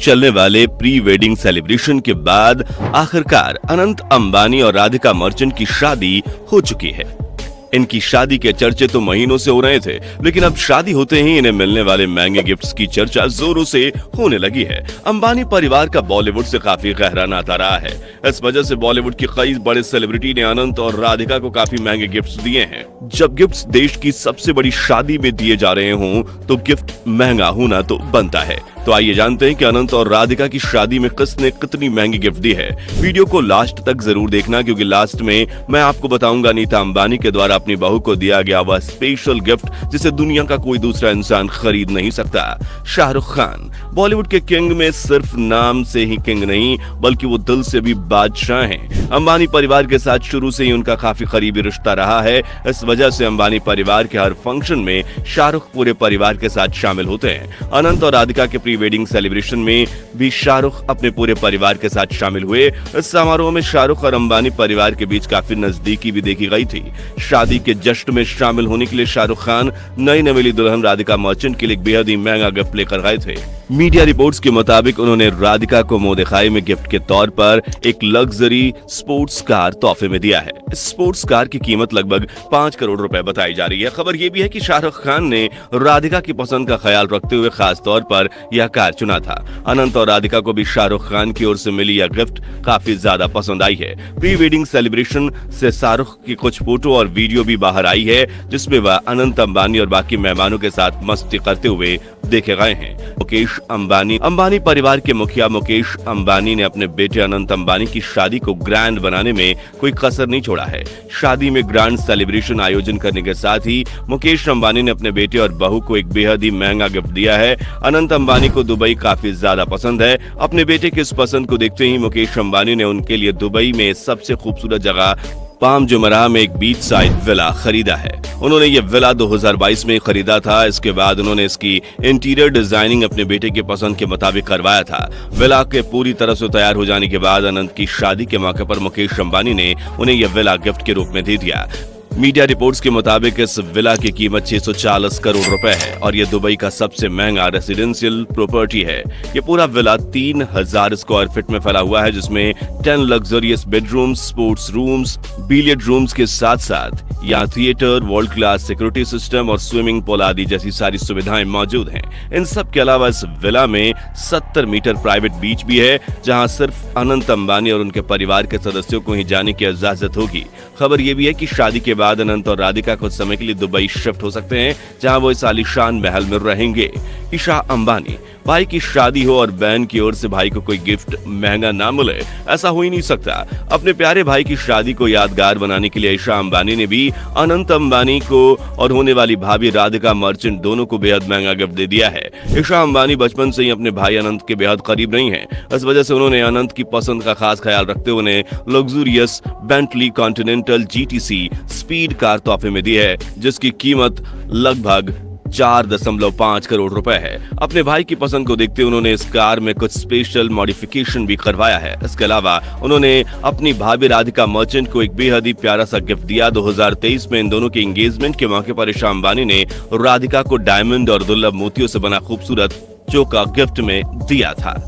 चलने वाले pre wedding celebration के बाद आखिरकार अनंत अंबानी और राधिका मर्चेंट की शादी हो चुकी है। इनकी शादी के चर्चे तो महीनों से हो रहे थे, लेकिन अब शादी होते ही इन्हें मिलने वाले महंगे गिफ्ट्स की चर्चा जोरों से होने लगी है। अंबानी परिवार का बॉलीवुड से काफी गहरा नाता रहा है। इस वजह से बॉलीवुड की कई बड़े सेलिब्रिटी ने अनंत और राधिका को काफी महंगे गिफ्ट्स दिए हैं। जब गिफ्ट्स देश की सबसे बड़ी शादी में दिए जा रहे हों तो गिफ्ट महंगा होना तो बनता है। तो आइए जानते हैं कि अनंत और राधिका की शादी में किसने कितनी महंगी गिफ्ट दी है। वीडियो को लास्ट तक जरूर देखना, क्योंकि लास्ट में मैं आपको बताऊंगा नीता अंबानी के द्वारा अपनी बहू को दिया गया वह स्पेशल गिफ्ट जिसे दुनिया का कोई दूसरा इंसान खरीद नहीं सकता। शाहरुख खान बॉलीवुड के किंग में सिर्फ नाम से ही किंग नहीं, बल्कि वो दिल से भी बादशाह हैं। अंबानी परिवार के साथ शुरू से ही उनका काफी करीबी रिश्ता रहा है। इस वजह से अंबानी परिवार के हर फंक्शन में शाहरुख पूरे परिवार के साथ शामिल होते हैं। अनंत और राधिका के प्री वेडिंग सेलिब्रेशन में भी शाहरुख अपने पूरे परिवार के साथ शामिल हुए। इस समारोह में शाहरुख और अंबानी परिवार के बीच काफी नजदीकी भी देखी गई थी। शादी के जश्न में शामिल होने के लिए शाहरुख खान नई नवेली दुल्हन राधिका मर्चेंट के लिए बेहद ही महंगा गिफ्ट लेकर गए थे। मीडिया रिपोर्ट्स के मुताबिक उन्होंने राधिका को मुंह दिखाई में गिफ्ट के तौर पर एक लग्जरी स्पोर्ट्स कार तोहफे में दिया है। इस स्पोर्ट्स कार की कीमत लगभग 5 करोड़ रुपए बताई जा रही है। खबर यह भी है कि शाहरुख खान ने राधिका की पसंद का ख्याल रखते हुए खास तौर पर यह कार चुना था। अनंत और राधिका को भी शाहरुख खान की ओर से मिली यह गिफ्ट काफी ज्यादा पसंद आई है। प्री वेडिंग सेलिब्रेशन से शाहरुख की कुछ फोटो और वीडियो भी बाहर आई है, जिसमें वह अनंत अंबानी और बाकी मेहमानों के साथ मस्ती करते हुए देखे गए हैं। मुकेश अंबानी परिवार के मुखिया मुकेश अंबानी ने अपने बेटे अनंत अंबानी की शादी को ग्रैंड बनाने में कोई कसर नहीं छोड़ा है। शादी में ग्रैंड सेलिब्रेशन आयोजन करने के साथ ही मुकेश अंबानी ने अपने बेटे और बहू को एक बेहद ही महंगा गिफ्ट दिया है। अनंत अंबानी को दुबई काफी ज्यादा पसंद है। अपने बेटे की इस पसंद को देखते ही मुकेश अंबानी ने उनके लिए दुबई में सबसे खूबसूरत जगह पाम जुमराह में एक बीच साइड विला खरीदा है। उन्होंने ये विला 2022 में खरीदा था। इसके बाद उन्होंने इसकी इंटीरियर डिजाइनिंग अपने बेटे के पसंद के मुताबिक करवाया था। विला के पूरी तरह से तैयार हो जाने के बाद अनंत की शादी के मौके पर मुकेश अंबानी ने उन्हें यह विला गिफ्ट के रूप में दे दिया। मीडिया रिपोर्ट्स के मुताबिक इस विला की कीमत 640 करोड़ रुपए है और यह दुबई का सबसे महंगा रेसिडेंशियल प्रॉपर्टी है। यह पूरा विला 3000 स्क्वायर फीट में फैला हुआ है, जिसमें 10 luxurious bedrooms, sports rooms, billiard rooms के साथ साथ यहाँ theatre, world class security system और स्विमिंग पूल आदि जैसी सारी सुविधाएं मौजूद हैं। इन सब के अलावा इस विला में 70 मीटर प्राइवेट बीच भी है, जहां सिर्फ अनंत अंबानी और उनके परिवार के सदस्यों को ही जाने की इजाजत होगी। खबर यह भी है कि शादी के बाद अनंत और राधिका कुछ समय के लिए दुबई शिफ्ट हो सकते हैं, जहां वो इस आलीशान महल में रहेंगे। ईशा अंबानी भाई की शादी हो और बहन की ओर से भाई को कोई गिफ्ट महंगा ना मिले, ऐसा हो ही नहीं सकता। अपने प्यारे भाई की शादी को यादगार बनाने के लिए ईशा अंबानी ने भी अनंत अंबानी को और होने वाली भाभी राधिका मर्चेंट दोनों को बेहद महंगा गिफ्ट दे दिया है। ईशा अंबानी बचपन से ही अपने भाई अनंत के बेहद करीब रही हैं। इस वजह से उन्होंने अनंत की पसंद का खास ख्याल रखते हुए उन्हें luxurious Bentley continental GTC speed car तोहफे में दी है, जिसकी कीमत लगभग 4.5 करोड़ रुपए है। अपने भाई की पसंद को देखते उन्होंने इस कार में कुछ स्पेशल मॉडिफिकेशन भी करवाया है। इसके अलावा उन्होंने अपनी भाभी राधिका मर्चेंट को एक बेहद ही प्यारा सा गिफ्ट दिया। 2023 में इन दोनों के एंगेजमेंट के मौके पर ईशा अंबानी ने राधिका को डायमंड और दुर्लभ मोतियों से बना खूबसूरत चोका गिफ्ट में दिया था।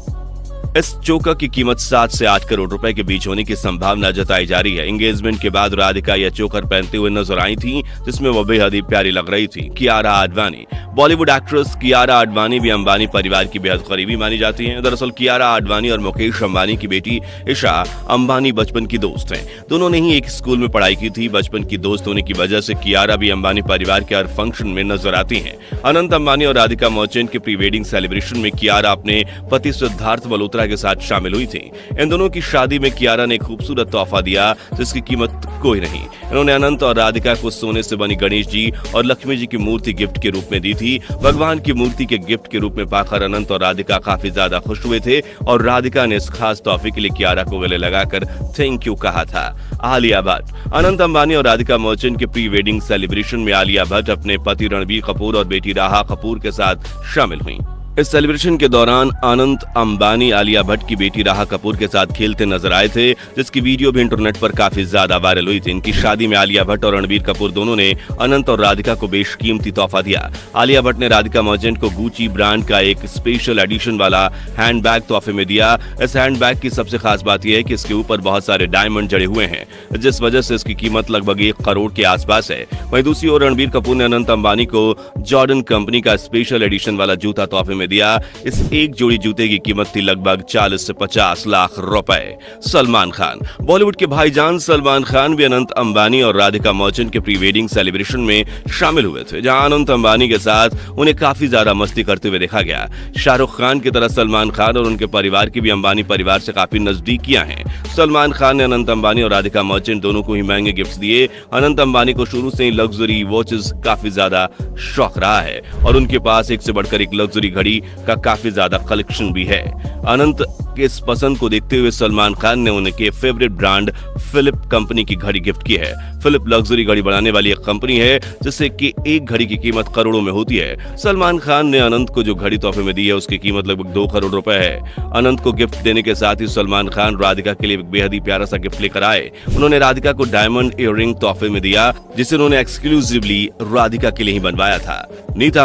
इस चोका की कीमत 7 से 8 करोड़ रुपए के बीच होने की संभावना जताई जा रही है। एंगेजमेंट के बाद राधिका यह चोकर पहनते हुए नजर आई थी, जिसमें वो बेहद ही प्यारी लग रही थी। कियारा आडवाणी बॉलीवुड एक्ट्रेस कियारा आडवाणी भी अंबानी परिवार की बेहद करीबी मानी जाती हैं। दरअसल कियारा आडवाणी और मुकेश अंबानी की बेटी ईशा अंबानी बचपन की दोस्त हैं। दोनों ने ही एक स्कूल में पढ़ाई की थी। बचपन की दोस्त होने की वजह से कियारा भी अंबानी परिवार के हर फंक्शन में नजर आती हैं। अनंत अंबानी और राधिका मर्चेंट के प्री वेडिंग सेलिब्रेशन में कियारा अपने पति सिद्धार्थ मल्होत्रा के साथ शामिल हुई थी। इन दोनों की शादी में कियारा ने खूबसूरत तोहफा दिया, जिसकी कीमत कोई नहीं। इन्होंने अनंत और राधिका को सोने से बनी गणेश जी और लक्ष्मी जी की मूर्ति गिफ्ट के रूप में दी थी। भगवान की मूर्ति के गिफ्ट के रूप में पाकर अनंत और राधिका काफी ज्यादा खुश हुए थे और राधिका ने इस खास तोहफे के लिए कियारा को गले लगाकर थैंक यू कहा था। आलिया भट्ट अनंत अंबानी और राधिका मर्चेंट के प्री वेडिंग सेलिब्रेशन में आलिया भट्ट अपने पति रणबीर कपूर और बेटी राहा कपूर के साथ शामिल हुई। इस सेलिब्रेशन के दौरान अनंत अंबानी आलिया भट्ट की बेटी राहा कपूर के साथ खेलते नजर आए थे, जिसकी वीडियो भी इंटरनेट पर काफी ज्यादा वायरल हुई थी। इनकी शादी में आलिया भट्ट और रणबीर कपूर दोनों ने अनंत और राधिका को बेशकीमती तोहफा दिया। आलिया भट्ट ने राधिका मर्चेंट को गुची ब्रांड का एक स्पेशल एडिशन वाला हैंडबैग तोहफे में दिया। इस हैंडबैग की सबसे खास बात यह है कि इसके ऊपर बहुत सारे डायमंड जड़े हुए हैं, जिस वजह से इसकी कीमत लगभग 1 करोड़ के आसपास है। वहीं दूसरी ओर रणबीर कपूर ने अनंत अंबानी को जॉर्डन कंपनी का स्पेशल एडिशन वाला जूता तोहफे में दिया। इस एक जोड़ी जूते की कीमत थी लगभग 40 से 50 लाख रुपए। सलमान खान, बॉलीवुड के भाईजान सलमान खान भी अनंत अंबानी और राधिका मर्चेंट के प्री वेडिंग सेलिब्रेशन में शामिल हुए थे, जहां अनंत अंबानी के साथ उन्हें काफी ज्यादा मस्ती करते हुए देखा गया। शाहरुख खान की तरह सलमान खान और उनके परिवार की भी अंबानी परिवार से काफी नजदीकियां हैं। सलमान खान ने अनंत अंबानी और राधिका मर्चेंट दोनों को ही महंगे गिफ्ट्स दिए। अनंत अंबानी को शुरू से ही लग्जरी वॉचेस काफी ज्यादा शौक रहा है और उनके पास एक से बढ़कर एक लग्जरी घड़ी का काफी ज्यादा कलेक्शन भी है। अनंत के इस पसंद को देखते हुए सलमान खान ने उनके फेवरेट ब्रांड फिलिप कंपनी की घड़ी गिफ्ट की है। फिलिप लग्जरी घड़ी बनाने वाली एक कंपनी है, जिससे कि एक घड़ी की कीमत करोड़ों में होती है। सलमान खान ने अनंत को जो घड़ी तोहफे में दी है उसकी कीमत लगभग 2 करोड़ रुपए है। अनंत को गिफ्ट देने के साथ ही सलमान खान राधिका के लिए एक बेहद ही प्यारा सा गिफ्ट लेकर आए। उन्होंने राधिका को डायमंड ईयररिंग तोहफे में दिया, जिसे उन्होंने एक्सक्लूसिवली राधिका के लिए ही बनवाया था। नीता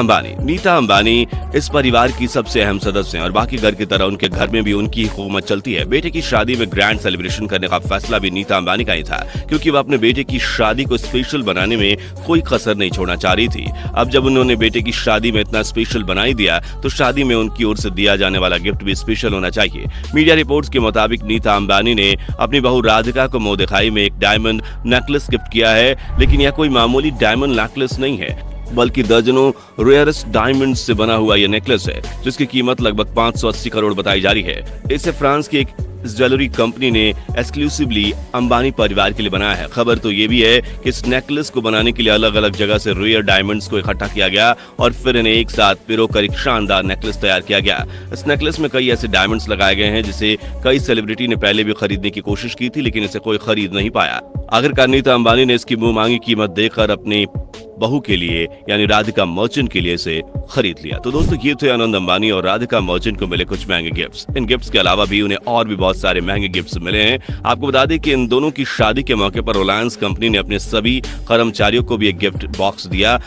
अंबानी इस परिवार की सबसे अहम सदस्य हैं और बाकी घर की तरह उनके घर में भी उनकी हुकूमत चलती है। बेटे की शादी में ग्रैंड सेलिब्रेशन करने का फैसला भी नीता अंबानी का ही था, क्योंकि वह अपने बेटे की शादी को स्पेशल बनाने में कोई कसर नहीं छोड़ना चाह रही थी। अब जब उन्होंने बेटे की शादी में इतना स्पेशल बना ही दिया, तो शादी में उनकी ओर से दिया जाने वाला गिफ्ट भी स्पेशल होना चाहिए। मीडिया रिपोर्ट्स के मुताबिक नीता अंबानी ने अपनी बहू राधिका को मोह दिखाई में एक डायमंड नेकलेस गिफ्ट किया है, लेकिन यह कोई मामूली डायमंड नेकलेस नहीं है, बल्कि दर्जनों रेयरेस्ट डायमंड से बना हुआ यह नेकलेस है, जिसकी कीमत लगभग 580 करोड़ बताई जा रही है। इसे फ्रांस की एक ज्वेलरी कंपनी ने एक्सक्लूसिवली अंबानी परिवार के लिए बनाया है। खबर तो ये भी है कि इस नेकलेस को बनाने के लिए अलग अलग जगह से रेयर डायमंड्स को इकट्ठा किया गया और फिर इन्हें एक साथ पिरोकर एक शानदार नेकलेस तैयार किया गया। इस नेकलेस में कई ऐसे डायमंड्स लगाए गए हैं जिसे कई सेलिब्रिटी ने पहले भी खरीदने की कोशिश की थी, लेकिन इसे कोई खरीद नहीं पाया। आखिरकार नीता अंबानी ने इसकी मुंह मांगी कीमत देकर अपनी बहू के लिए यानी राधिका मर्चेंट के लिए इसे खरीद लिया। तो दोस्तों, ये थे आनंद अंबानी और राधिका मर्चेंट को मिले कुछ महंगे गिफ्ट्स। इन गिफ्ट्स के अलावा भी उन्हें और भी बहुत सारे महंगे गिफ्ट्स मिले हैं। आपको बता दें कि इन दोनों की शादी के मौके पर रिलायंस कंपनी ने अपने सभी कर्मचारियों को भी एक गिफ्ट बॉक्स दिया,